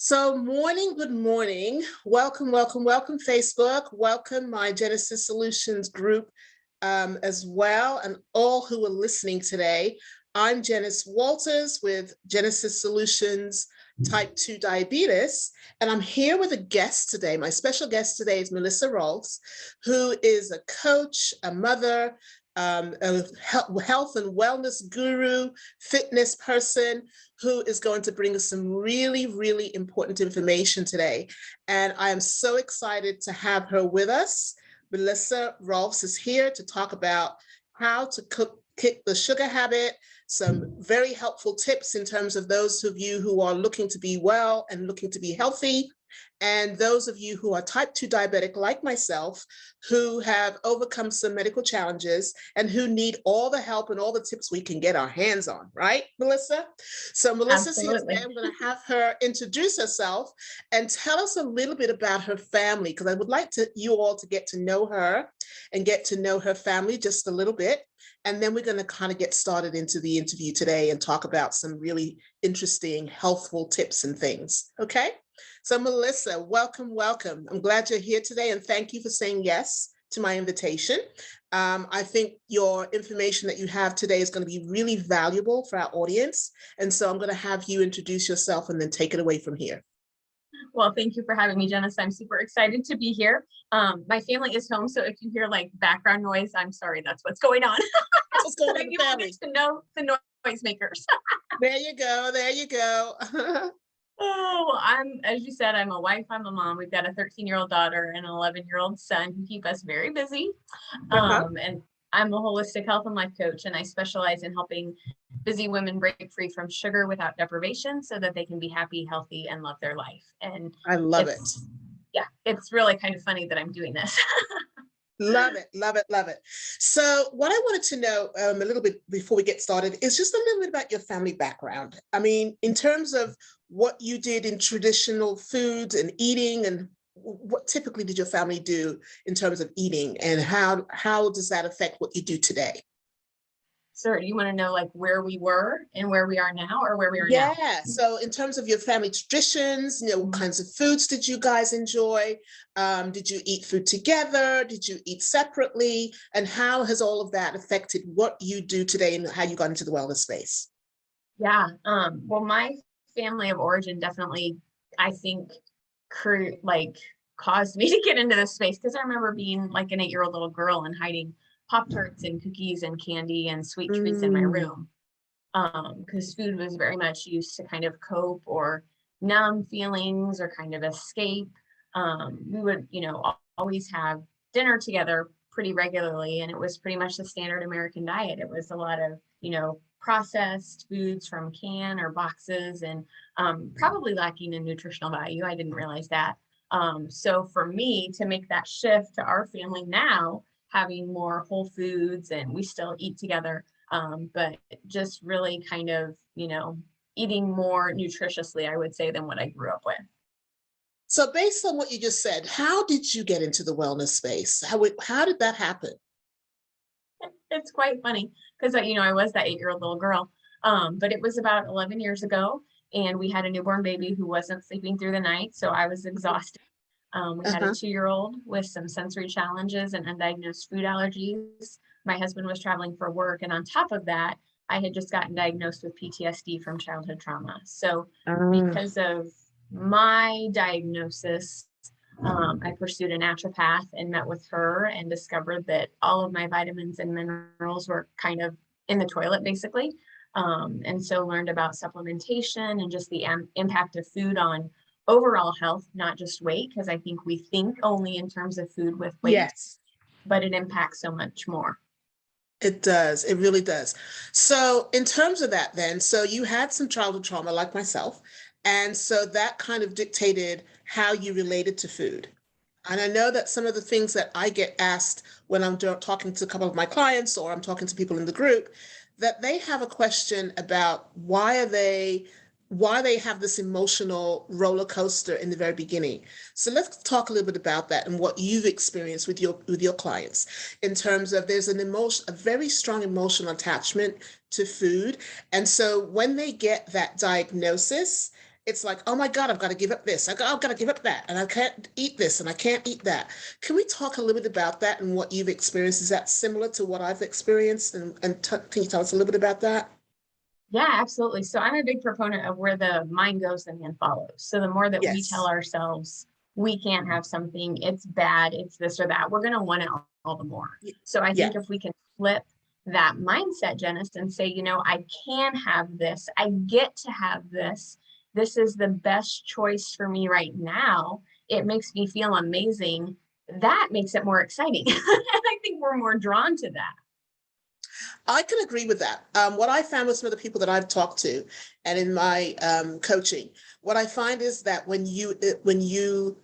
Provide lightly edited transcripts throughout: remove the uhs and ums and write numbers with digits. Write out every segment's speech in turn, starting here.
Good morning. Welcome, welcome, welcome, Facebook. Welcome my Jenisys Solutions group as well, and all who are listening today. I'm Jenisys Rohlfs with Jenisys Solutions Type 2 Diabetes, and I'm here with a guest today. My special guest today is Melissa Rohlfs, who is a coach, a mother, a health and wellness guru, fitness person, who is going to bring us some really, really important information today. And I am so excited to have her with us. Melissa Rohlfs is here to talk about how to kick the sugar habit, some very helpful tips in terms of those of you who are looking to be well and looking to be healthy, and those of you who are type 2 diabetic like myself, who have overcome some medical challenges and who need all the help and all the tips we can get our hands on, right, Melissa? So Melissa's here today. I'm going to have her introduce herself and tell us a little bit about her family, because I would like you all to get to know her and get to know her family just a little bit. And then we're going to kind of get started into the interview today and talk about some really interesting, healthful tips and things. Okay? So Melissa, welcome, welcome. I'm glad you're here today, and thank you for saying yes to my invitation. I think your information that you have today is going to be really valuable for our audience. And so I'm going to have you introduce yourself and then take it away from here. Well, thank you for having me, Jenisys. I'm super excited to be here. My family is home, so if you hear like background noise, I'm sorry, that's what's going on. What's going on in the family? To know the noisemakers. There you go, there you go. Oh, as you said, I'm a wife, I'm a mom. We've got a 13-year-old daughter and an 11-year-old son who keep us very busy. And I'm a holistic health and life coach, and I specialize in helping busy women break free from sugar without deprivation so that they can be happy, healthy, and love their life. And I love it. Yeah, it's really kind of funny that I'm doing this. Love it, love it, love it. So what I wanted to know a little bit before we get started is just a little bit about your family background. I mean, in terms of what you did in traditional foods and eating, and what typically did your family do in terms of eating, and how does that affect what you do today? Sir, you want to know like where we were and where we are now, or where we are now? Yeah. So in terms of your family traditions, what kinds of foods did you guys enjoy? Did you eat food together? Did you eat separately? And how has all of that affected what you do today and how you got into the wellness space? Yeah. Well, my family of origin definitely, I think, caused me to get into this space, because I remember being like an 8-year-old little girl and hiding Pop-Tarts and cookies and candy and sweet treats in my room, because food was very much used to kind of cope or numb feelings or kind of escape. We would, always have dinner together pretty regularly, and it was pretty much the standard American diet. It was a lot of, processed foods from can or boxes, and probably lacking in nutritional value. I didn't realize that. So for me to make that shift to our family now, having more whole foods, and we still eat together, but just really kind of, eating more nutritiously, I would say, than what I grew up with. So based on what you just said, how did you get into the wellness space? How did that happen? It's quite funny because, I was that 8-year-old little girl, but it was about 11 years ago, and we had a newborn baby who wasn't sleeping through the night, so I was exhausted. We had a 2-year-old with some sensory challenges and undiagnosed food allergies. My husband was traveling for work, and on top of that, I had just gotten diagnosed with PTSD from childhood trauma. So because of my diagnosis, I pursued a naturopath and met with her and discovered that all of my vitamins and minerals were kind of in the toilet, basically. And so learned about supplementation and just the impact of food on overall health, not just weight, because I think we think only in terms of food with weight, yes, but it impacts so much more. It does. It really does. So in terms of that then, so you had some childhood trauma like myself, and so that kind of dictated how you related to food. And I know that some of the things that I get asked when I'm talking to a couple of my clients, or I'm talking to people in the group, that they have a question about why they have this emotional roller coaster in the very beginning. So let's talk a little bit about that and what you've experienced with your clients in terms of there's a very strong emotional attachment to food. And so when they get that diagnosis, it's like, oh my God, I've got to give up this. I've got to give up that. And I can't eat this and I can't eat that. Can we talk a little bit about that and what you've experienced? Is that similar to what I've experienced? And can you tell us a little bit about that? Yeah, absolutely. So I'm a big proponent of where the mind goes, the hand follows. So the more that we tell Yes. ourselves we can't have something, it's bad, it's this or that, we're going to want it all the more. So I Yeah. think if we can flip that mindset, Janice, and say, I can have this, I get to have this, this is the best choice for me right now, it makes me feel amazing. That makes it more exciting. And I think we're more drawn to that. I can agree with that. What I found with some of the people that I've talked to and in my coaching, what I find is that when you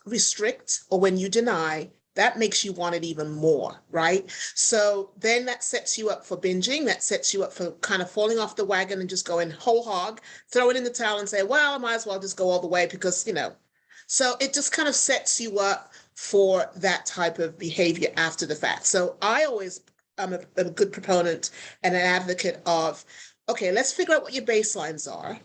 restrict or when you deny, that makes you want it even more, right? So then that sets you up for binging, that sets you up for kind of falling off the wagon and just going whole hog, throw it in the towel and say, well, I might as well just go all the way because, so it just kind of sets you up for that type of behavior after the fact. So I'm a good proponent and an advocate of, okay, let's figure out what your baselines are.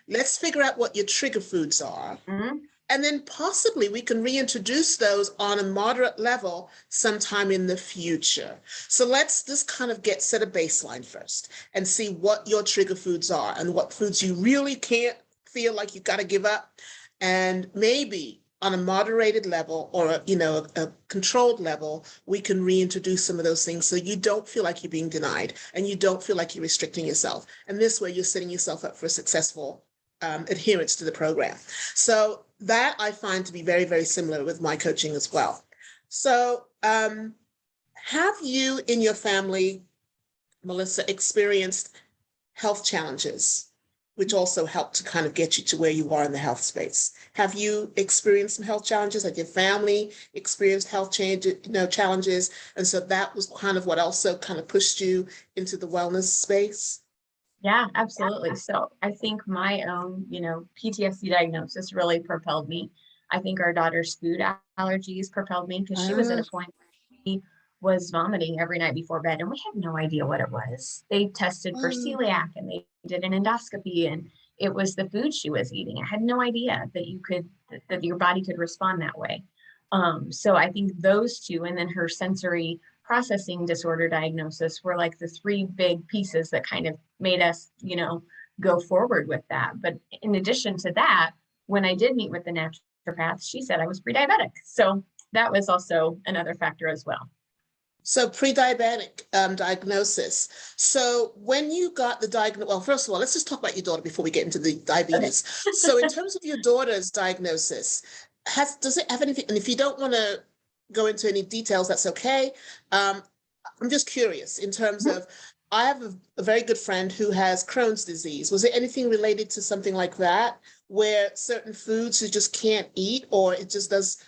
Let's figure out what your trigger foods are. Mm-hmm. And then possibly we can reintroduce those on a moderate level sometime in the future. So let's just kind of set a baseline first and see what your trigger foods are and what foods you really can't feel like you've got to give up. And maybe on a moderated level or a controlled level, we can reintroduce some of those things so you don't feel like you're being denied and you don't feel like you're restricting yourself. And this way you're setting yourself up for a successful adherence to the program. So that I find to be very, very similar with my coaching as well. So have you in your family, Melissa, experienced health challenges, which also helped to kind of get you to where you are in the health space? Have you experienced some health challenges? Had your family experienced health challenges? And so that was kind of what also kind of pushed you into the wellness space? Yeah, absolutely. So I think my own, PTSD diagnosis really propelled me. I think our daughter's food allergies propelled me because she was at Ah, a point where she was vomiting every night before bed, and we had no idea what it was. They tested for ah. celiac and they did an endoscopy, and it was the food she was eating. I had no idea that your body could respond that way. So I think those two, and then her sensory processing disorder diagnosis were like the three big pieces that kind of made us, go forward with that. But in addition to that, when I did meet with the naturopath, she said I was pre-diabetic. So that was also another factor as well. So pre-diabetic diagnosis. So when you got the diagnosis, well, first of all, let's just talk about your daughter before we get into the Okay. diabetes. So in terms of your daughter's diagnosis, does it have anything, and if you don't want to go into any details, that's okay. I'm just curious in terms of, I have a very good friend who has Crohn's disease. Was it anything related to something like that, where certain foods you just can't eat, or it just does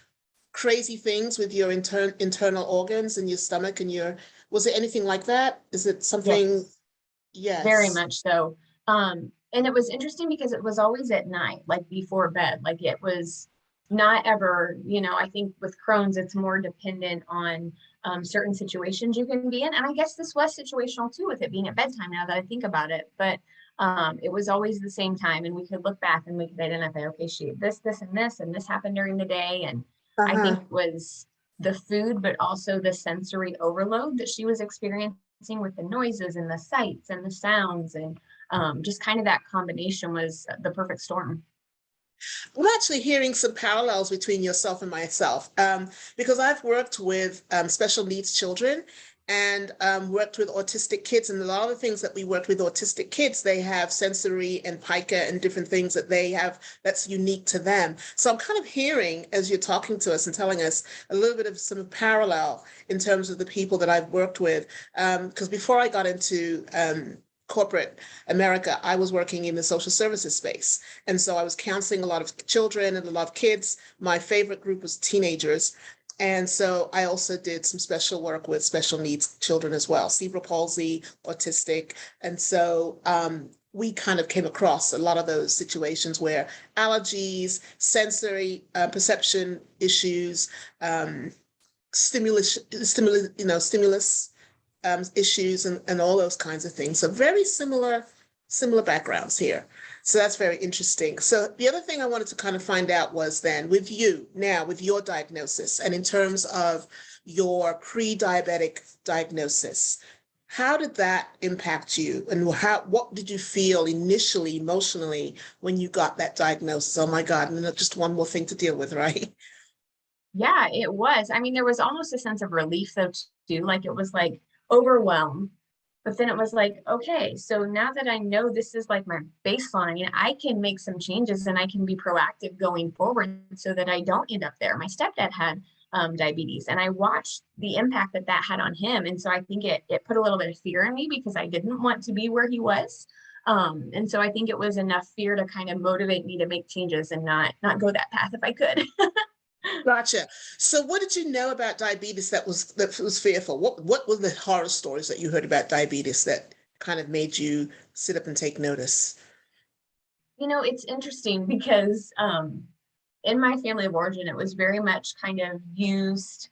crazy things with your internal organs and your stomach and was it anything like that? Is it something? Yes. Very Yes. much so. And it was interesting because it was always at night, like before bed. Like it was not ever, I think with Crohn's, it's more dependent on certain situations you can be in. And I guess this was situational too, with it being at bedtime now that I think about it. But it was always the same time. And we could look back and we could identify, okay, she ate this, and this happened during the day. And I think Uh-huh. it was the food, but also the sensory overload that she was experiencing with the noises and the sights and the sounds, and just kind of that combination was the perfect storm. I'm actually hearing some parallels between yourself and myself, because I've worked with special needs children and worked with autistic kids. And a lot of the things that we worked with autistic kids, they have sensory and pica and different things that they have that's unique to them. So I'm kind of hearing, as you're talking to us and telling us, a little bit of some parallel in terms of the people that I've worked with. Because before I got into corporate America, I was working in the social services space. And so I was counseling a lot of children and a lot of kids. My favorite group was teenagers. And so I also did some special work with special needs children as well, cerebral palsy, autistic. And so we kind of came across a lot of those situations where allergies, sensory perception issues, stimulus issues and all those kinds of things. So very similar similar backgrounds here. So that's very interesting. So the other thing I wanted to kind of find out was then with you now, with your diagnosis, and in terms of your pre-diabetic diagnosis, how did that impact you? And what did you feel initially, emotionally, when you got that diagnosis? Oh my God, and just one more thing to deal with, right? Yeah, it was. I mean, there was almost a sense of relief though too. Like it was like overwhelmed. But then it was like, okay, so now that I know this is like my baseline, I can make some changes and I can be proactive going forward so that I don't end up there. My stepdad had diabetes, and I watched the impact that that had on him. And so I think it put a little bit of fear in me because I didn't want to be where he was. And so I think it was enough fear to kind of motivate me to make changes and not go that path if I could. Gotcha. So what did you know about diabetes that was fearful? What were the horror stories that you heard about diabetes that kind of made you sit up and take notice? It's interesting because in my family of origin, it was very much kind of used.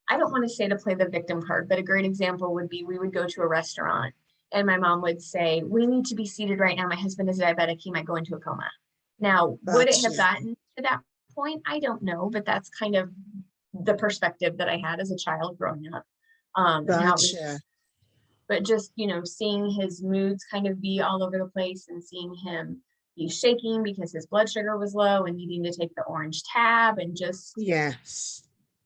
I don't want to say to play the victim card, but a great example would be we would go to a restaurant and my mom would say, "We need to be seated right now. My husband is diabetic. He might go into a coma." Now, would it have Gotcha. gotten to that point? I don't know, but that's kind of the perspective that I had as a child growing up. And how it was, Gotcha. but just, seeing his moods kind of be all over the place and seeing him be shaking because his blood sugar was low and needing to take the orange tab, and just Yes.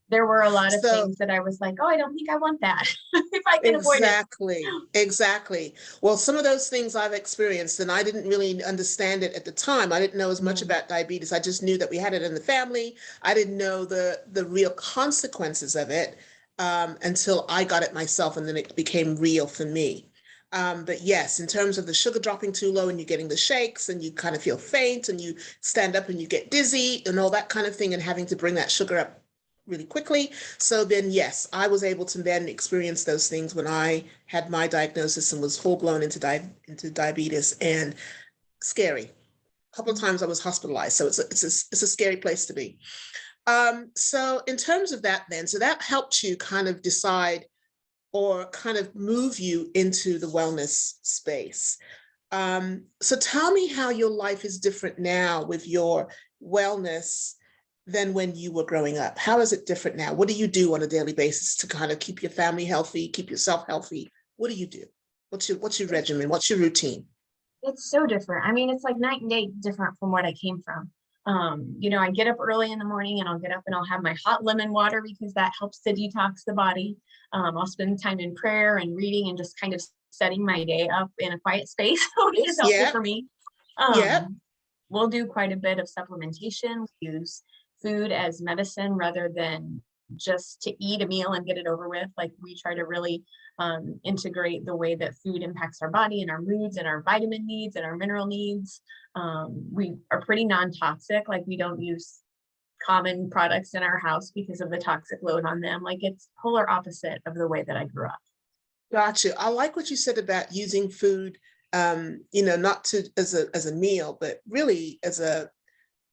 there were a lot of So things that I was like, oh, I don't think I want that if I can avoid it. exactly, exactly. Well, some of those things I've experienced, and I didn't really understand it at the time. I didn't know as much Mm, about diabetes. I just knew that we had it in the family. I didn't know the real consequences of it until I got it myself, and then it became real for me. But yes, in terms of the sugar dropping too low and you getting the shakes and you kind of feel faint and you stand up and you get dizzy and all that kind of thing and having to bring that sugar up really quickly. So then, yes, I was able to then experience those things when I had my diagnosis and was full blown into diabetes, and scary. A couple of mm, times I was hospitalized, so it's a scary place to be. So in terms of that, then, so that helped you kind of decide or kind of move you into the wellness space. So tell me how your life is different now with your wellness than when you were growing up. How is it different now? What do you do on a daily basis to kind of keep your family healthy, keep yourself healthy? What do you do? What's your regimen? What's your routine? it's so different. I mean, it's like night and day different from what I came from. I get up early in the morning and I'll get up and I'll have my hot lemon water because that helps to detox the body. I'll spend time in prayer and reading and just kind of setting my day up in a quiet space, which is helpful Yeah, for me. yeah. We'll do quite a bit of supplementation. We use food as medicine rather than just to eat a meal and get it over with. Like we try to really integrate the way that food impacts our body and our moods and our vitamin needs and our mineral needs. We are pretty non-toxic. Like we don't use common products in our house because of the toxic load on them. Like it's polar opposite of the way that I grew up. Gotcha. I like what you said about using food, not to as a meal, but really as a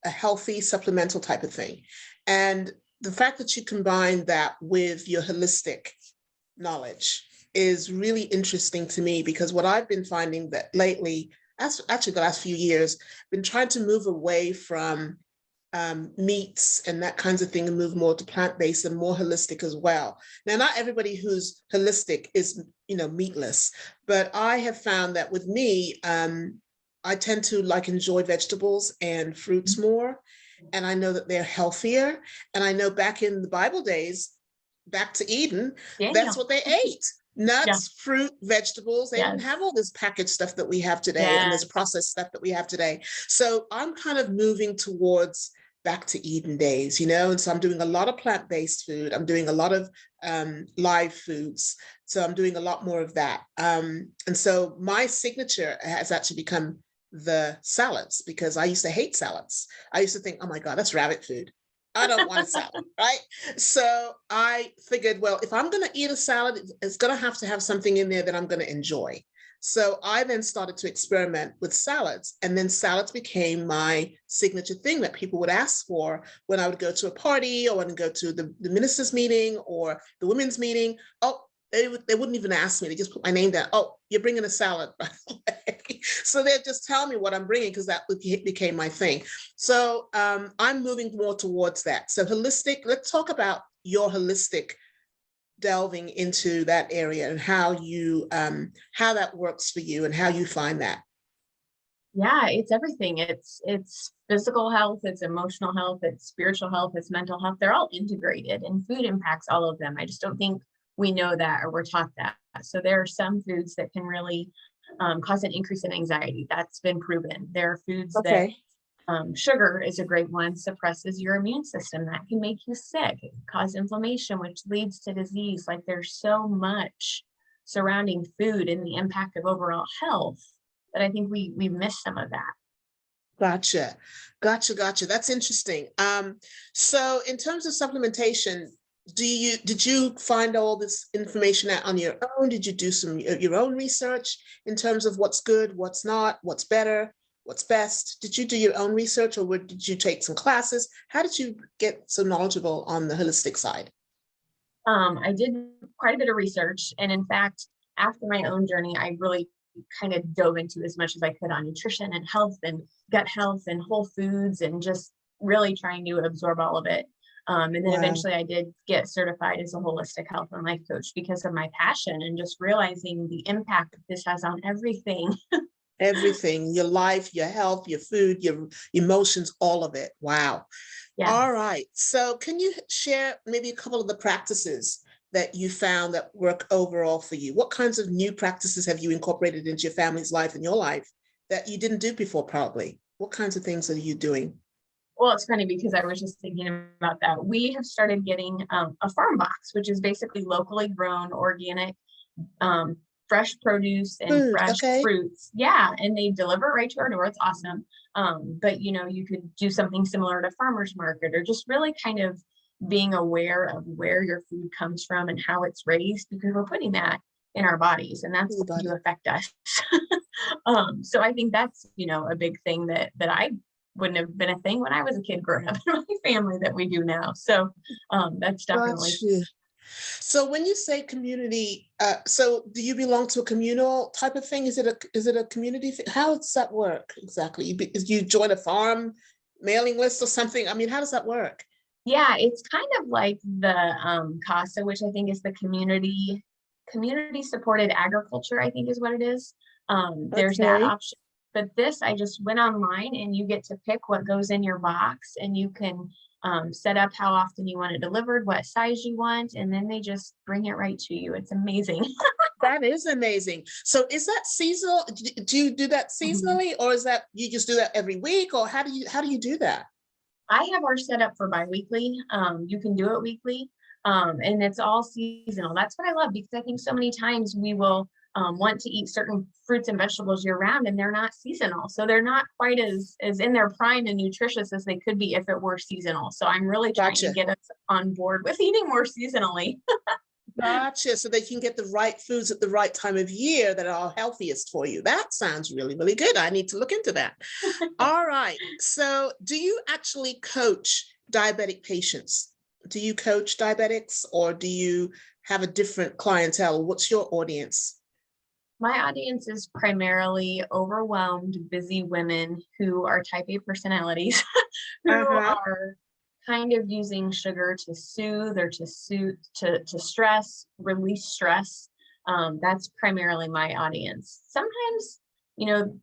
healthy supplemental type of thing. And the fact that you combine that with your holistic knowledge is really interesting to me, because what I've been finding that lately, actually the last few years, been trying to move away from meats and that kinds of thing and move more to plant-based and more holistic as well. Now, not everybody who's holistic is, meatless, but I have found that with me, I tend to like enjoy vegetables and fruits more. And I know that they're healthier. And I know back in the Bible days, back to Eden, that's Daniel. what they ate. Yeah. Nuts, fruit, vegetables. They didn't have Yes. all this packaged stuff that we have today and this Yes. processed stuff that we have today. So I'm kind of moving towards back to Eden days, and so I'm doing a lot of plant-based food. I'm doing a lot of live foods. So I'm doing a lot more of that. And so my signature has actually become the salads, because I used to hate salads. I used to think, oh my God, that's rabbit food. I don't want a salad, right? So I figured, well, if I'm going to eat a salad, it's going to have something in there that I'm going to enjoy. So I then started to experiment with salads, and then salads became my signature thing that people would ask for when I would go to a party or when I would go to the minister's meeting or the women's meeting. Oh, they wouldn't even ask me. They just put my name down. Oh, you're bringing a salad, by the way. So they'd just tell me what I'm bringing because that became my thing. So I'm moving more towards that. So holistic, let's talk about your holistic delving into that area and how you how that works for you and how you find that. Yeah, it's everything. It's physical health, it's emotional health, it's spiritual health, it's mental health. They're all integrated, and food impacts all of them. I just don't think we know that, or we're taught that. So there are some foods that can really cause an increase in anxiety. That's been proven. There are foods that Okay. sugar is a great one, suppresses your immune system. That can make you sick, it can cause inflammation, which leads to disease. Like, there's so much surrounding food and the impact of overall health that I think we miss some of that. Gotcha. Gotcha. That's interesting. So in terms of supplementation, did you find all this information out on your own? Did you do some your own research in terms of what's good, what's not, what's better, what's best? Did you do your own research, or did you take some classes? How did you get so knowledgeable on the holistic side? I did quite a bit of research, and in fact, after my own journey, I really kind of dove into as much as I could on nutrition and health and gut health and whole foods, and just really trying to absorb all of it. And then Wow. eventually I did get certified as a holistic health and life coach because of my passion and just realizing the impact that this has on everything. Everything, your life, your health, your food, your emotions, all of it. Wow. All Yes. right. So can you share maybe a couple of the practices that you found that work overall for you? What kinds of new practices have you incorporated into your family's life and your life that you didn't do before, probably? What kinds of things are you doing? Well, it's funny because I was just thinking about that. We have started getting a farm box, which is basically locally grown, organic, um, fresh produce and Food. fresh Okay. fruits. Yeah, and they deliver right to our door. It's awesome. But you could do something similar to farmers market, or just really kind of being aware of where your food comes from and how it's raised, because we're putting that in our bodies, and that's going to Anybody? affect us. So I think that's a big thing that I wouldn't have been a thing when I was a kid growing up in my family that we do now. So that's definitely. Gotcha. So when you say community, so do you belong to a communal type of thing? Is it a community thing? How does that work exactly? You join a farm mailing list or something? I mean, how does that work? Yeah, it's kind of like the CASA, which I think is the community supported agriculture, I think is what it is. There's that Okay. option. But this, I just went online, and you get to pick what goes in your box, and you can set up how often you want it delivered, what size you want, and then they just bring it right to you. It's amazing. That is amazing. So is that seasonal? Do you do that Mhm. seasonally, or is that you just do that every week, or how do you do that? I have ours set up for biweekly. You can do it weekly, and it's all seasonal. That's what I love, because I think so many times we will want to eat certain fruits and vegetables year round, and they're not seasonal, so they're not quite as in their prime and nutritious as they could be if it were seasonal. So I'm really trying to Gotcha. get us on board with eating more seasonally. Gotcha. So they can get the right foods at the right time of year that are healthiest for you. That sounds really, really good. I need to look into that. All right. So do you actually coach diabetic patients? Do you coach diabetics, or do you have a different clientele? What's your audience? My audience is primarily overwhelmed, busy women who are type A personalities who Uh-huh. are kind of using sugar to soothe or to stress, release stress. That's primarily my audience. Sometimes,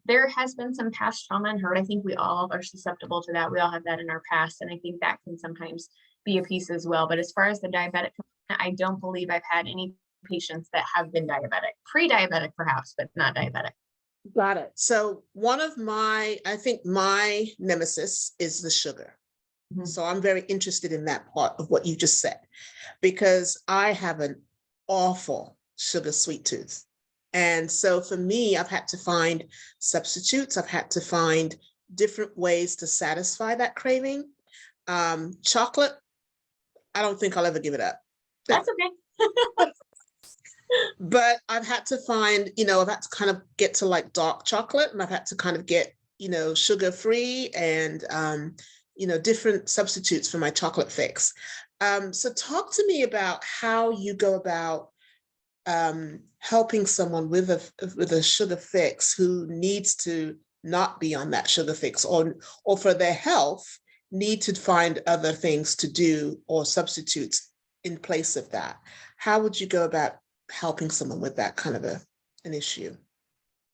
there has been some past trauma and hurt. I think we all are susceptible to that. We all have that in our past, and I think that can sometimes be a piece as well. But as far as the diabetic, I don't believe I've had any patients that have been diabetic, pre-diabetic perhaps, but not diabetic. Got it. So one of I think my nemesis is the sugar. Mhm. So I'm very interested in that part of what you just said, because I have an awful sugar sweet tooth. And so for me, I've had to find substitutes. I've had to find different ways to satisfy that craving. Chocolate, I don't think I'll ever give it up. That's okay. But I've had to find, I've had to kind of get to like dark chocolate, and I've had to kind of get, sugar free and, different substitutes for my chocolate fix. So talk to me about how you go about helping someone with a sugar fix who needs to not be on that sugar fix, or for their health need to find other things to do or substitutes in place of that? How would you go about helping someone with that kind of an issue?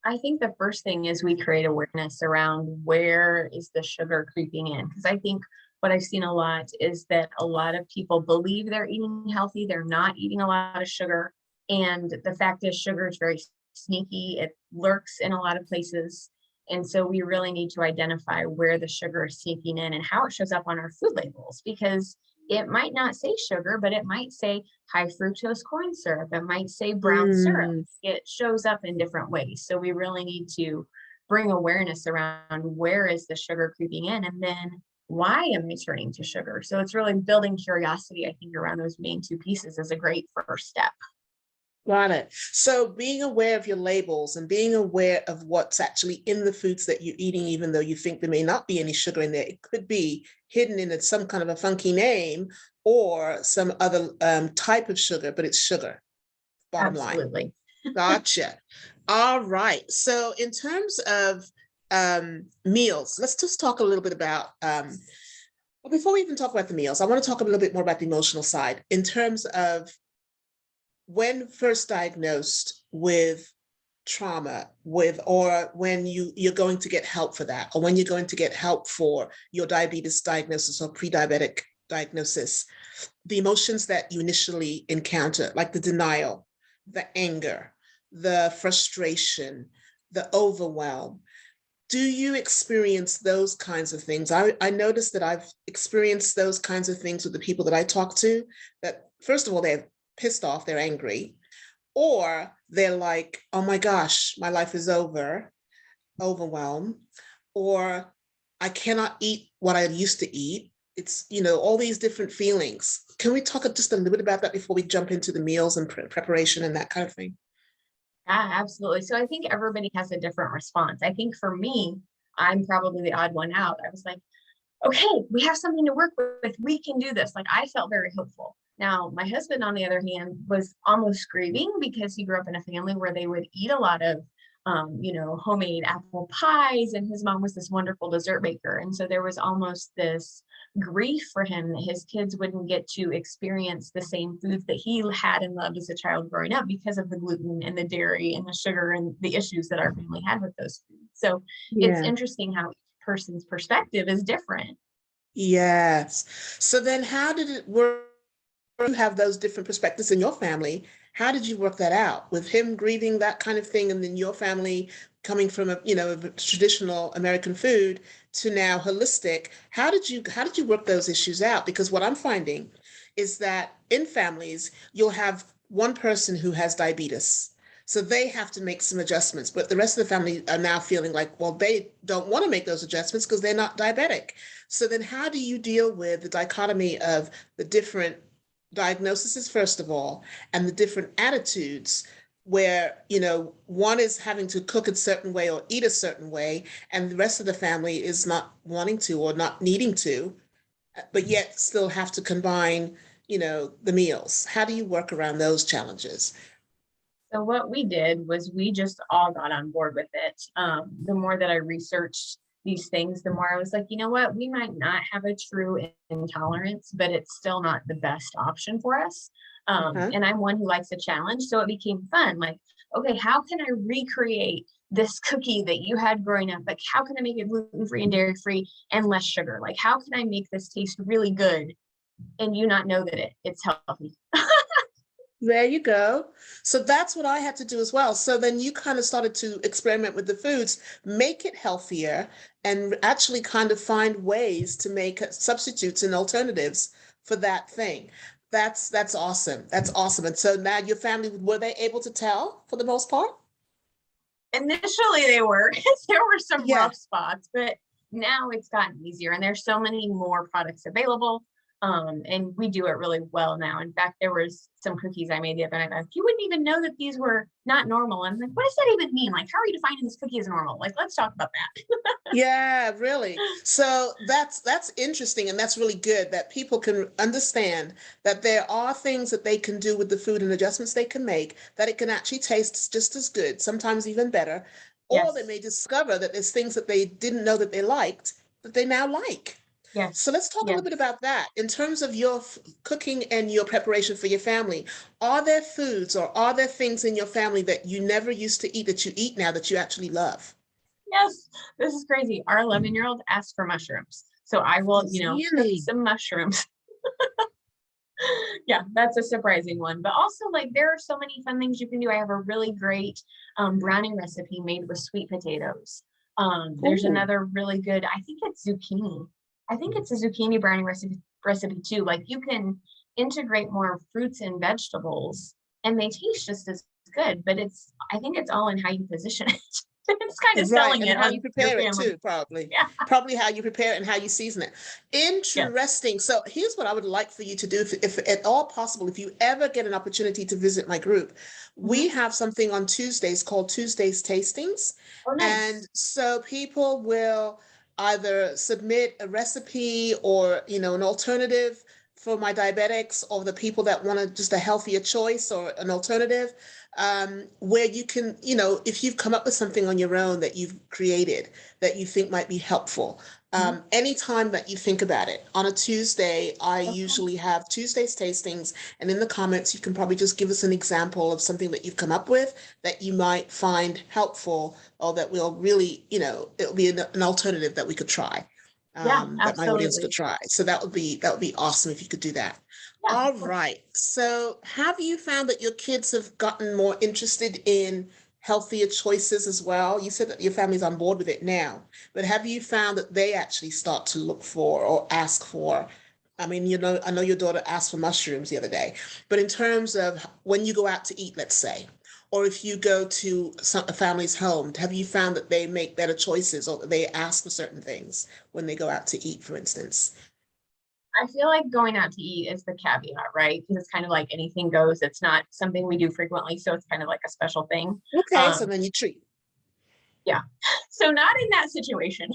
I think the first thing is we create awareness around where is the sugar creeping in. Because I think what I've seen a lot is that a lot of people believe they're eating healthy, they're not eating a lot of sugar. And the fact is, sugar is very sneaky, it lurks in a lot of places. And so we really need to identify where the sugar is sneaking in and how it shows up on our food labels, because it might not say sugar, but it might say high fructose corn syrup. It might say brown syrup. Mm. It shows up in different ways. So we really need to bring awareness around where is the sugar creeping in, and then why am I turning to sugar? So it's really building curiosity, I think, around those main two pieces is a great first step. Got it. So being aware of your labels and being aware of what's actually in the foods that you're eating, even though you think there may not be any sugar in there, it could be hidden in some kind of a funky name or some other type of sugar, but it's sugar. Bottom line. Absolutely. Gotcha. All right. So in terms of meals, let's just talk a little bit about, well, before we even talk about the meals, I want to talk a little bit more about the emotional side in terms of when first diagnosed with trauma, or when you're going to get help for that, or when you're going to get help for your diabetes diagnosis or pre-diabetic diagnosis, the emotions that you initially encounter, like the denial, the anger, the frustration, the overwhelm. Do you experience those kinds of things? I noticed that I've experienced those kinds of things with the people that I talk to, that first of all, they're pissed off, they're angry, or they're like, oh my gosh, my life is over, overwhelmed, or I cannot eat what I used to eat. It's, all these different feelings. Can we talk just a little bit about that before we jump into the meals and preparation and that kind of thing? Yeah, absolutely. So I think everybody has a different response. I think for me, I'm probably the odd one out. I was like, okay, we have something to work with. We can do this. Like, I felt very hopeful. Now, my husband, on the other hand, was almost grieving because he grew up in a family where they would eat a lot of, homemade apple pies, and his mom was this wonderful dessert maker. And so there was almost this grief for him that his kids wouldn't get to experience the same foods that he had and loved as a child growing up because of the gluten and the dairy and the sugar and the issues that our family had with those foods. So it's Yeah. interesting how each person's perspective is different. Yes. So then how did it work? You have those different perspectives in your family. How did you work that out with him grieving that kind of thing, and then your family coming from a traditional American food to now holistic? How did you work those issues out? Because what I'm finding is that in families, you'll have one person who has diabetes. So they have to make some adjustments, but the rest of the family are now feeling like, well, they don't want to make those adjustments because they're not diabetic. So then how do you deal with the dichotomy of the different diagnoses, first of all, and the different attitudes where, one is having to cook a certain way or eat a certain way, and the rest of the family is not wanting to or not needing to, but yet still have to combine, the meals? How do you work around those challenges? So what we did was we just all got on board with it. The more that I researched these things, the more I was like, you know what, we might not have a true intolerance, but it's still not the best option for us. Uh-huh. And I'm one who likes a challenge. So it became fun. Like, okay, how can I recreate this cookie that you had growing up? Like, how can I make it gluten-free and dairy-free and less sugar? Like, how can I make this taste really good and you not know that it's healthy? There you go. So that's what I had to do as well. So then you kind of started to experiment with the foods, make it healthier, and actually kind of find ways to make substitutes and alternatives for that thing. That's awesome. That's awesome. And so now your family, were they able to tell for the most part? Initially they were. There were some Yeah. rough spots, but now it's gotten easier and there's so many more products available. And we do it really well now. In fact, there was some cookies I made the other night. Like, you wouldn't even know that these were not normal. I'm like, what does that even mean? Like, how are you defining this cookie as normal? Like, let's talk about that. Yeah, really. So that's interesting, and that's really good that people can understand that there are things that they can do with the food and adjustments they can make that it can actually taste just as good, sometimes even better, or they Yes. may discover that there's things that they didn't know that they liked that they now like. So let's Yes. talk a little bit Yes. about that. In terms of your cooking and your preparation for your family, are there foods or are there things in your family that you never used to eat that you eat now that you actually love? Yes. This is crazy. Our 11-year-old asked for mushrooms. So I will, Oh, cook really? some mushrooms. Yeah, that's a surprising one. But also, like, there are so many fun things you can do. I have a really great brownie recipe made with sweet potatoes. There's Ooh, another really good, I think it's zucchini. I think it's a zucchini brownie recipe too. Like, you can integrate more fruits and vegetables and they taste just as good, but I think it's all in how you position it. It's kind of right. selling And it how you on your prepare it family. too, probably. Yeah. Probably how you prepare it and how you season it. Yes. Interesting. So here's what I would like for you to do, if at all possible, if you ever get an opportunity to visit my group, we Hmm. have something on Tuesdays called Tuesdays Tastings. Oh, And nice. so people will either submit a recipe or, an alternative for my diabetics or the people that want just a healthier choice or an alternative, where you can, if you've come up with something on your own that you've created that you think might be helpful, Hmm. anytime that you think about it. On a Tuesday, I Okay. usually have Tuesdays tastings, and in the comments, you can probably just give us an example of something that you've come up with that you might find helpful or that will really, it'll be an alternative that we could try, Yeah, that my audience could absolutely. try. So that would be awesome if you could do that. Yeah, All of course. right. So have you found that your kids have gotten more interested in healthier choices as well? You said that your family's on board with it now, but have you found that they actually start to look for or ask for? I mean, I know your daughter asked for mushrooms the other day, but in terms of when you go out to eat, let's say, or if you go to a family's home, have you found that they make better choices or that they ask for certain things when they go out to eat, for instance? I feel like going out to eat is the caveat, right? Because it's kind of like anything goes. It's not something we do frequently, so it's kind of like a special thing. Okay, so Um, then you treat. yeah. So not in that situation.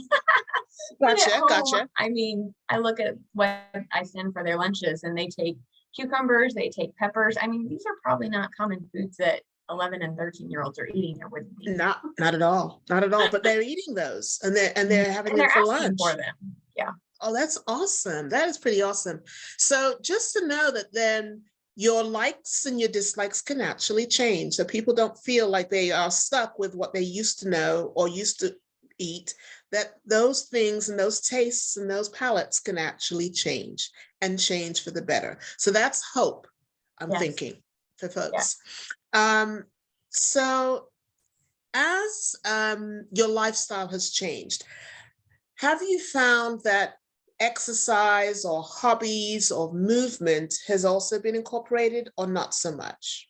But at Gotcha, home, gotcha. I mean, I look at what I send for their lunches and they take cucumbers, they take peppers. I mean, these are probably not common foods that 11 and 13-year-olds are eating or would be. Not at all, not at all. But they're eating those, and they're having And them they're for asking for lunch. them. Yeah. Oh, that's awesome. That is pretty awesome. So just to know that then your likes and your dislikes can actually change. So people don't feel like they are stuck with what they used to know or used to eat, that those things and those tastes and those palates can actually change and change for the better. So that's hope, I'm Yes. thinking, for Yeah. folks. Um, so as your lifestyle has changed, have you found that exercise or hobbies or movement has also been incorporated or not so much?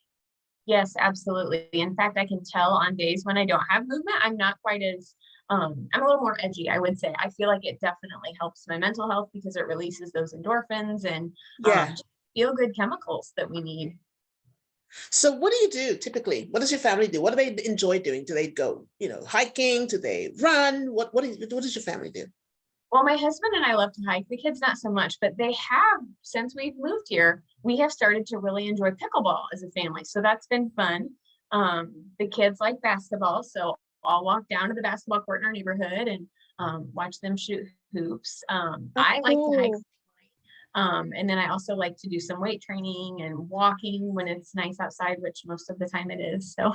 Yes, absolutely. In fact, I can tell on days when I don't have movement, I'm not quite as I'm a little more edgy, I would say. I feel like it definitely helps my mental health because it releases those endorphins and Yeah. just feel good chemicals that we need. So what do you do typically? What does your family do? What do they enjoy doing? Do they go, hiking? Do they run? What does your family do? Well, my husband and I love to hike. The kids not so much, but they have since we've moved here, we have started to really enjoy pickleball as a family. So that's been fun. The kids like basketball, so I'll walk down to the basketball court in our neighborhood and watch them shoot hoops. Oh, I like to hike. cool. And then I also like to do some weight training and walking when it's nice outside, which most of the time it is. So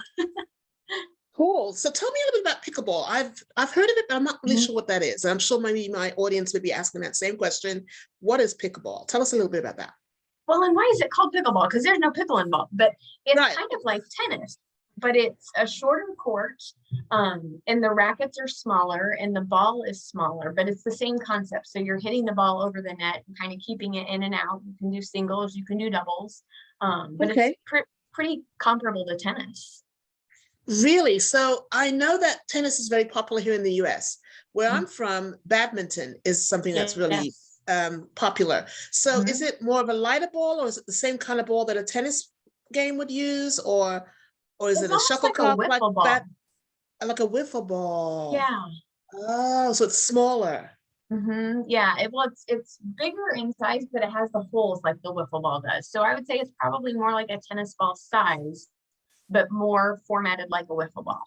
Cool. So tell me a little bit about pickleball. I've heard of it, but I'm not really sure what that is. I'm sure maybe my audience would be asking that same question. What is pickleball? Tell us a little bit about that. well, and why is it called pickleball? Because there's no pickle involved, but it's Right. kind of like tennis, but it's a shorter court, and the rackets are smaller and the ball is smaller, but it's the same concept. So you're hitting the ball over the net and kind of keeping it in and out. You can do singles, you can do doubles, but it's Okay. pretty comparable to tennis. Really? So I know that tennis is very popular here in the US. Where Mhm. I'm from, badminton is something that's really Yes. popular. So is Mhm. it more of a lighter ball, or is it the same kind of ball that a tennis game would use, or is It's it a almost like a shuttlecock wiffle that ball. like a wiffle ball? Yeah. Oh, so it's smaller. Yeah, it's bigger in size, but it has the holes like the wiffle ball does. So I would say it's probably more like a tennis ball size, but more formatted like a wiffle ball.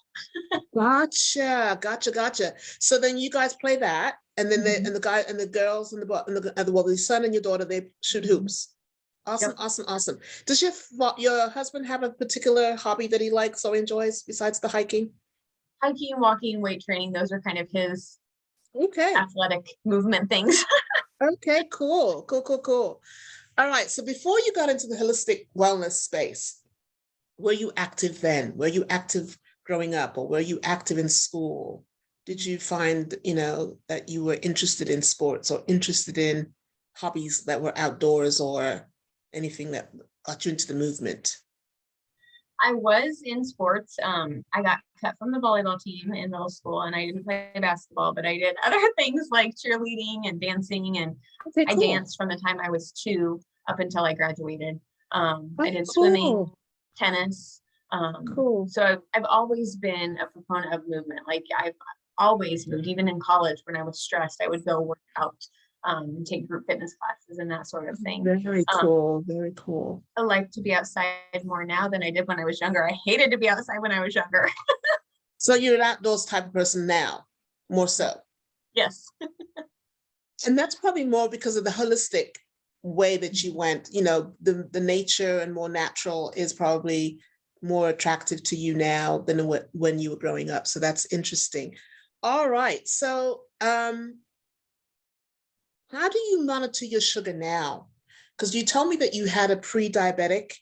Gotcha. So then you guys play that, and then Mhm. the guy and the girls well, the son and your daughter, they shoot hoops. Yep. Awesome. Does your husband have a particular hobby that he likes or enjoys besides the hiking? Hiking, walking, weight training, those are kind of his Okay. athletic movement things. Okay, cool. All right. So before you got into the holistic wellness space, were you active then? Were you active growing up, or were you active in school? Did you find, that you were interested in sports or interested in hobbies that were outdoors or anything that got you into the movement? I was in sports. I got cut from the volleyball team in middle school and I didn't play basketball, but I did other things like cheerleading and dancing. And Okay, I cool. danced from the time I was 2 up until I graduated. I Oh, did swimming, cool. tennis. Cool. So I've always been a proponent of movement. Like I've always moved, even in college when I was stressed, I would go work out, take group fitness classes and that sort of thing. Very Um, cool. Very cool. I like to be outside more now than I did when I was younger. I hated to be outside when I was younger. So you're an outdoors type of person now, more so. Yes. And that's probably more because of the holistic way that you went. The nature and more natural is probably more attractive to you now than when you were growing up. So that's interesting. All right. So how do you monitor your sugar now? Because you told me that you had a pre-diabetic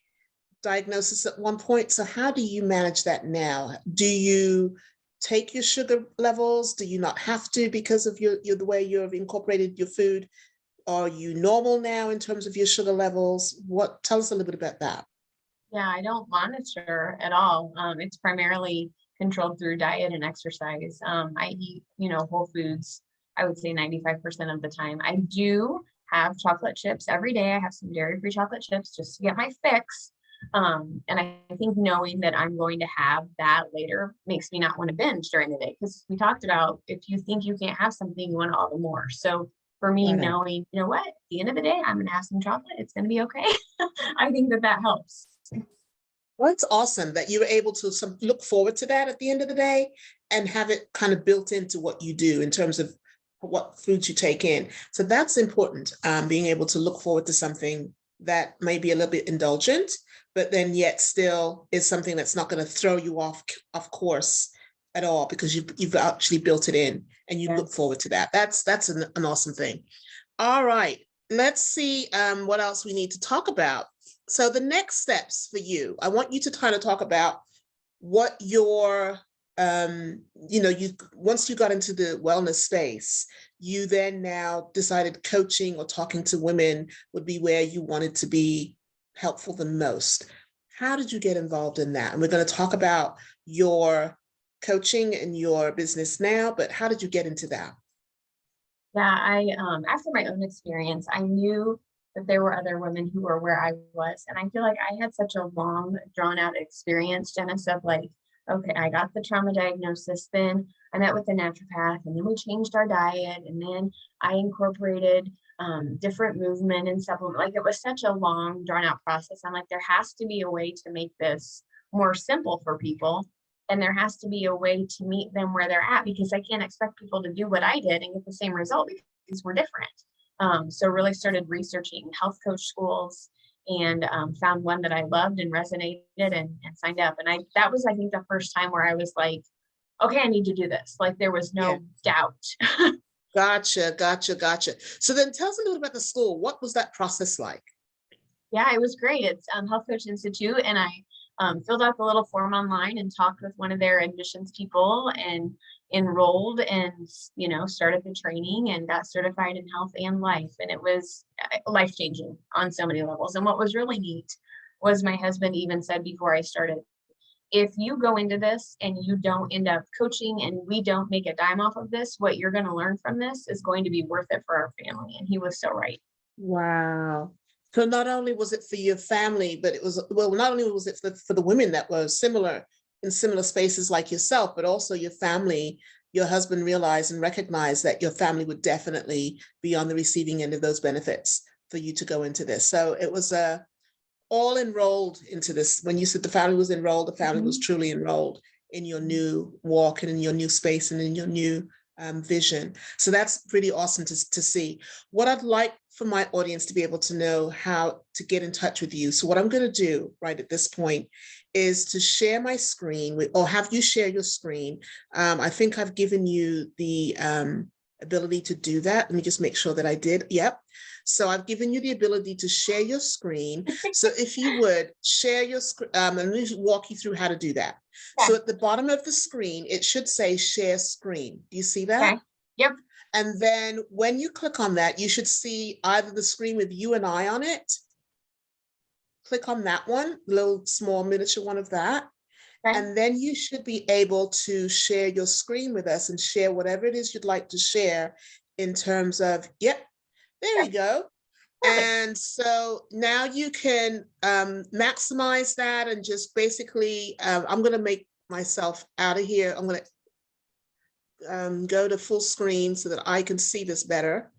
diagnosis at one point. So how do you manage that now? Do you take your sugar levels? Do you not have to because of the way you've incorporated your food? Are you normal now in terms of your sugar levels? Tell us a little bit about that. Yeah, I don't monitor at all. It's primarily controlled through diet and exercise. I eat, whole foods, I would say 95% of the time. I do have chocolate chips every day. I have some dairy-free chocolate chips just to get my fix. And I think knowing that I'm going to have that later makes me not want to binge during the day. Because we talked about if you think you can't have something, you want all the more. So for me, Right. knowing, you know what, at the end of the day, I'm going to have some chocolate. It's going to be okay. I think that helps. Well, it's awesome that you were able to look forward to that at the end of the day and have it kind of built into what you do in terms of what foods you take in. So that's important, being able to look forward to something that may be a little bit indulgent, but then yet still is something that's not going to throw you off course at all because you've actually built it in and you look Yes. forward to that. That's an awesome thing. All right, let's see what else we need to talk about. So the next steps for you, I want you to kind of talk about what your, you once you got into the wellness space, you then now decided coaching or talking to women would be where you wanted to be helpful the most. How did you get involved in that? And we're going to talk about your coaching and your business now, but how did you get into that? Yeah, I after my own experience, I knew that there were other women who were where I was. And I feel like I had such a long, drawn out experience, Janice, of like, okay, I got the trauma diagnosis, then I met with the naturopath, and then we changed our diet, and then I incorporated different movement and supplement. Like it was such a long, drawn out process. I'm like, there has to be a way to make this more simple for people. And there has to be a way to meet them where they're at because I can't expect people to do what I did and get the same result because we're different. So really started researching health coach schools and found one that I loved and resonated and signed up. And that was, I think, the first time where I was like, okay, I need to do this. Like there was Yeah. no doubt. Gotcha. So then tell us a little about the school. What was that process like? Yeah, it was great. It's Health Coach Institute, and I filled out the little form online and talked with one of their admissions people and enrolled and started the training and got certified in health and life. And it was life changing on so many levels. And what was really neat was my husband even said before I started, if you go into this and you don't end up coaching and we don't make a dime off of this, what you're going to learn from this is going to be worth it for our family. And he was so right. Wow. So not only was it for your family, but it was, well, not only was it for the women that were similar in similar spaces like yourself, but also your family, your husband realized and recognized that your family would definitely be on the receiving end of those benefits for you to go into this. So it was all enrolled into this. When you said the family was enrolled, the family was truly enrolled in your new walk and in your new space and in your new vision. So that's pretty awesome to see. What I'd like for my audience to be able to know how to get in touch with you. So what I'm going to do right at this point is to share my screen or have you share your screen. I think I've given you the ability to do that. Let me just make sure that I did. Yep. So I've given you the ability to share your screen. So if you would share your screen, and let me walk you through how to do that. Okay. So at the bottom of the screen, it should say share screen. Do you see that? Okay. Yep. And then when you click on that, you should see either the screen with you and I on it. Click on that one, little small miniature one of that. Okay. And then you should be able to share your screen with us and share whatever it is you'd like to share in terms of, yep, there you go. Perfect. And so now you can maximize that and just basically, I'm going to make myself out of here. I'm going to go to full screen so that I can see this better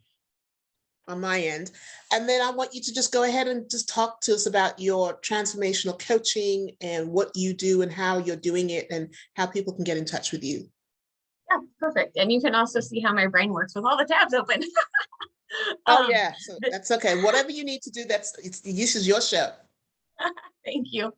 on my end. And then I want you to just go ahead and just talk to us about your transformational coaching and what you do and how you're doing it and how people can get in touch with you. Yeah, perfect. And you can also see how my brain works with all the tabs open. Oh yeah, so that's okay. Whatever you need to do, this is your show. Thank you.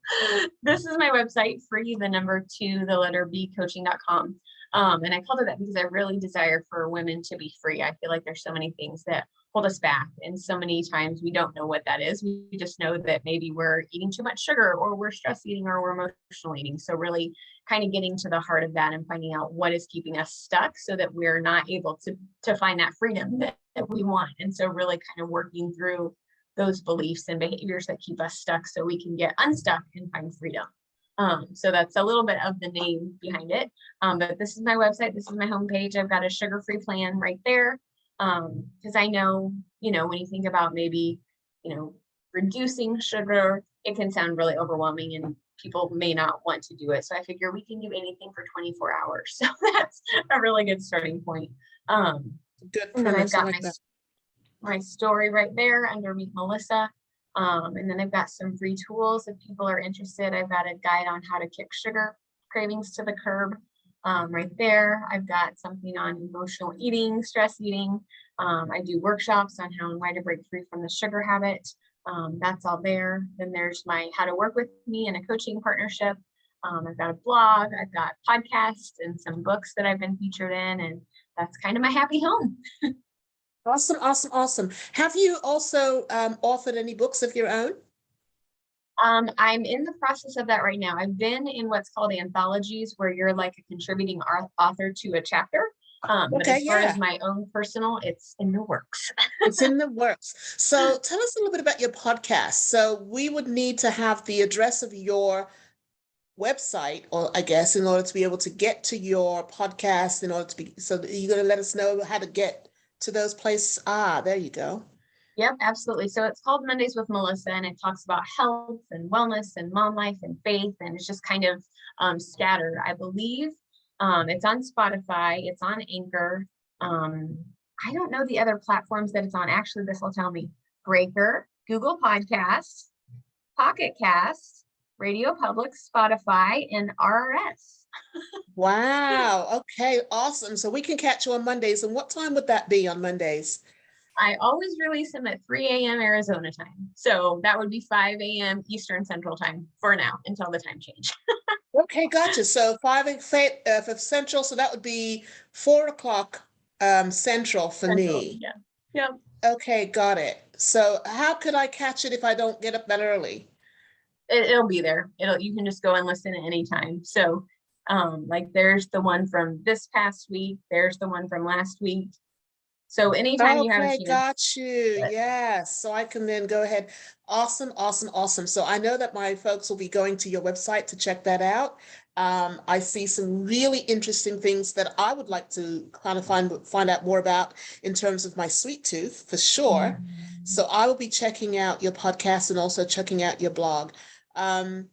This is my website, free2coaching.com. And I called it that because I really desire for women to be free. I feel like there's so many things that hold us back. And so many times we don't know what that is. We just know that maybe we're eating too much sugar or we're stress eating or we're emotional eating. So really kind of getting to the heart of that and finding out what is keeping us stuck so that we're not able to find that freedom that we want. And so really kind of working through those beliefs and behaviors that keep us stuck so we can get unstuck and find freedom. So that's a little bit of the name behind it. But this is my website. This is my homepage. I've got a sugar-free plan right there. Because I know, when you think about maybe, reducing sugar, it can sound really overwhelming and people may not want to do it. So I figure we can do anything for 24 hours. So that's a really good starting point. Good. And then I've got my story right there under Meet Melissa. And then I've got some free tools if people are interested. I've got a guide on how to kick sugar cravings to the curb right there. I've got something on emotional eating, stress eating. I do workshops on how and why to break free from the sugar habit. That's all there. Then there's my how to work with me in a coaching partnership. I've got a blog, I've got podcasts and some books that I've been featured in, and that's kind of my happy home. Awesome, awesome, awesome. Have you also authored any books of your own? I'm in the process of that right now. I've been in what's called anthologies where you're like a contributing author to a chapter. But as far as my own personal, it's in the works. It's in the works. So tell us a little bit about your podcast. So we would need to have the address of your website, or I guess, in order to be able to get to your podcast, in order to be, so you're going to let us know how to get to those places. There you go. Yep, absolutely. So it's called Mondays with Melissa, and it talks about health and wellness and mom life and faith, and it's just kind of scattered. I believe it's on Spotify, it's on Anchor. I don't know the other platforms that it's on. Actually, this will tell me: Breaker, Google Podcasts, Pocket Cast, Radio Public, Spotify, and RRS. Wow. Okay, awesome. So we can catch you on Mondays. And what time would that be on Mondays? I always release them at 3 a.m. Arizona time. So that would be 5 a.m. Eastern Central time for now until the time change. Okay, gotcha. So 5 Central. So that would be 4 o'clock Central for me. Yeah. Yeah. Okay, got it. So how could I catch it if I don't get up that early? It'll be there. You can just go and listen at any time. So like there's the one from this past week, there's the one from last week. So anytime you have a Okay, chance. got you. Yes. So I can then go ahead. Awesome, awesome, awesome. So I know that my folks will be going to your website to check that out. I see some really interesting things that I would like to kind of find out more about in terms of my sweet tooth for sure. Mhm. So I will be checking out your podcast and also checking out your blog. Um,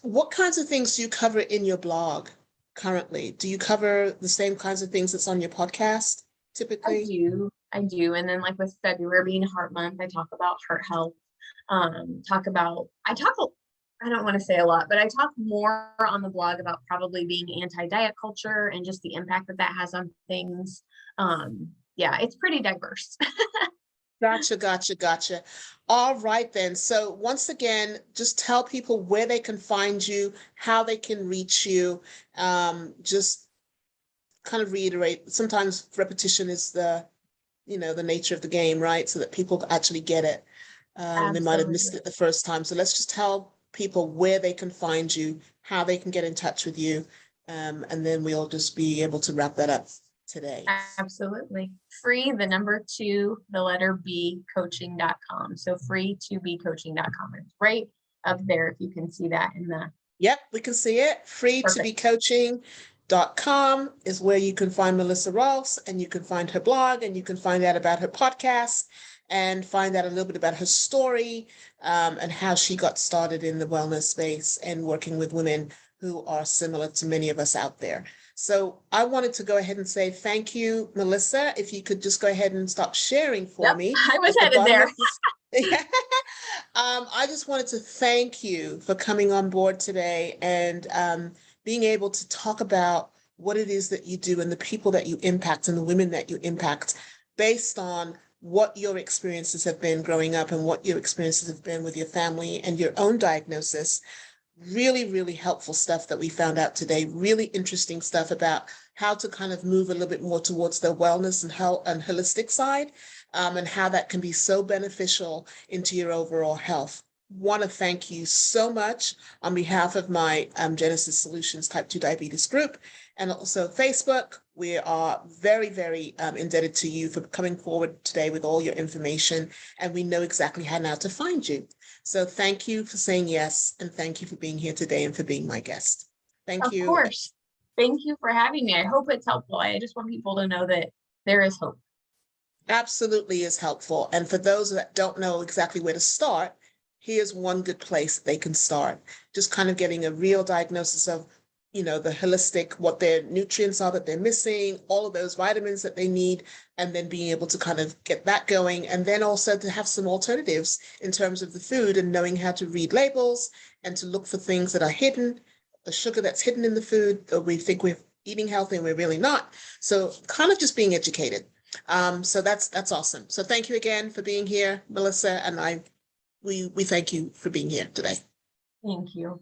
what kinds of things do you cover in your blog currently? Do you cover the same kinds of things that's on your podcast typically? I do. And then like with February being Heart Month, I talk about heart health. I don't want to say a lot, but I talk more on the blog about probably being anti-diet culture and just the impact that that has on things. Yeah, it's pretty diverse. Gotcha, gotcha, gotcha. All right then. So once again, just tell people where they can find you, how they can reach you. Just kind of reiterate. Sometimes repetition is the nature of the game, right? So that people actually get it. They might have missed Absolutely. it the first time. So let's just tell people where they can find you, how they can get in touch with you, and then we'll just be able to wrap that up today. Absolutely. Free, the number two, the letter B, coaching.com. So free2becoaching.com. It's right up there if you can see that in the Yep, we can see it. perfect. Free2becoaching.com is where you can find Melissa Rohlfs, and you can find her blog, and you can find out about her podcast and find out a little bit about her story, and how she got started in the wellness space and working with women who are similar to many of us out there. So I wanted to go ahead and say thank you, Melissa. If you could just go ahead and stop sharing for Yep, me I was at the headed bottom there. of this. I just wanted to thank you for coming on board today and being able to talk about what it is that you do and the people that you impact and the women that you impact based on what your experiences have been growing up and what your experiences have been with your family and your own diagnosis. Really, really helpful stuff that we found out today. Really interesting stuff about how to kind of move a little bit more towards the wellness and health and holistic side, and how that can be so beneficial into your overall health. Want to thank you so much on behalf of my Jenisys Solutions Type 2 Diabetes group and also Facebook. We are very, very indebted to you for coming forward today with all your information, and we know exactly how now to find you. So thank you for saying yes, and thank you for being here today and for being my guest. Thank Of you. course. Thank you for having me. I hope it's helpful. I just want people to know that there is hope. Absolutely is helpful. And for those that don't know exactly where to start, here's one good place they can start. Just kind of getting a real diagnosis of, the holistic, what their nutrients are that they're missing, all of those vitamins that they need, and then being able to kind of get that going. And then also to have some alternatives in terms of the food and knowing how to read labels and to look for things that are hidden, the sugar that's hidden in the food that we think we're eating healthy and we're really not. So kind of just being educated. So that's awesome. So thank you again for being here, Melissa, and we thank you for being here today. Thank you.